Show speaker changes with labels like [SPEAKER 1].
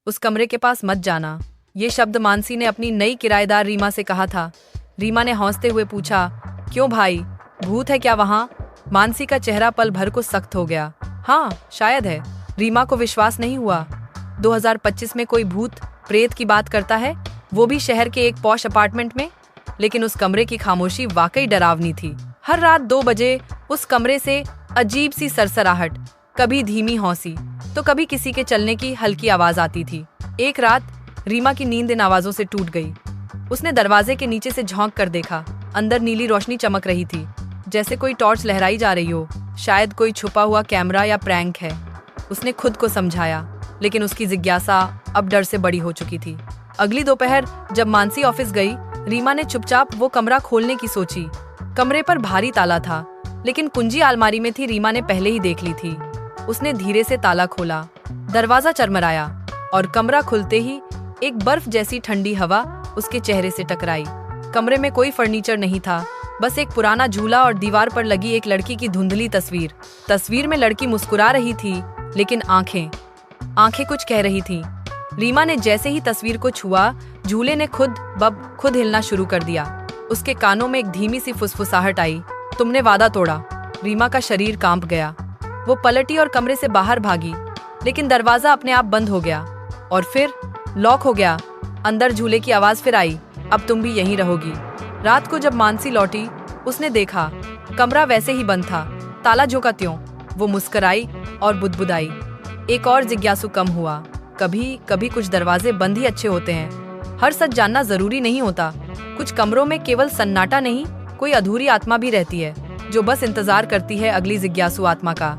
[SPEAKER 1] उस कमरे के पास मत जाना। ये शब्द मानसी ने अपनी नई किराएदार रीमा से कहा था। रीमा ने हौंसते हुए पूछा, क्यों भाई, भूत है क्या वहाँ? मानसी का चेहरा पल भर को सख्त हो गया। हाँ, शायद है। रीमा को विश्वास नहीं हुआ। 2025 में कोई भूत प्रेत की बात करता है, वो भी शहर के एक पॉश अपार्टमेंट में। लेकिन उस कमरे की खामोशी वाकई डरावनी थी। हर रात 2 बजे उस कमरे से अजीब सी सरसराहट, कभी धीमी हौंसी तो कभी किसी के चलने की हल्की आवाज आती थी। एक रात रीमा की नींद इन आवाजों से टूट गई। उसने दरवाजे के नीचे से झांक कर देखा। अंदर नीली रोशनी चमक रही थी, जैसे कोई टॉर्च लहराई जा रही हो। शायद कोई छुपा हुआ कैमरा या प्रैंक है, उसने खुद को समझाया। लेकिन उसकी जिज्ञासा अब डर से बड़ी हो चुकी थी। अगली दोपहर जब मानसी ऑफिस गई, रीमा ने चुपचाप वो कमरा खोलने की सोची। कमरे पर भारी ताला था, लेकिन कुंजी अलमारी में थी। रीमा ने पहले ही देख ली थी। उसने धीरे से ताला खोला, दरवाजा चरमराया और कमरा खुलते ही एक बर्फ जैसी ठंडी हवा उसके चेहरे से टकराई। कमरे में कोई फर्नीचर नहीं था, बस एक पुराना झूला और दीवार पर लगी एक लड़की की धुंधली तस्वीर। तस्वीर में लड़की मुस्कुरा रही थी, लेकिन आंखें कुछ कह रही थीं। रीमा ने जैसे ही तस्वीर को छुआ, झूले ने खुद हिलना शुरू कर दिया। उसके कानों में एक धीमी सी फुसफुसाहट आई, तुमने वादा तोड़ा। रीमा का शरीर कांप गया। वो पलटी और कमरे से बाहर भागी, लेकिन दरवाजा अपने आप बंद हो गया और फिर लॉक हो गया। अंदर झूले की आवाज फिर आई, अब तुम भी यहीं रहोगी। रात को जब मानसी लौटी, उसने देखा कमरा वैसे ही बंद था, ताला जो का त्यों। वो मुस्कुराई और बुदबुदाई, एक और जिज्ञासु कम हुआ। कभी कभी कुछ दरवाजे बंद ही अच्छे होते हैं। हर सच जानना जरूरी नहीं होता। कुछ कमरों में केवल सन्नाटा नहीं, कोई अधूरी आत्मा भी रहती है, जो बस इंतजार करती है अगली जिज्ञासु आत्मा का।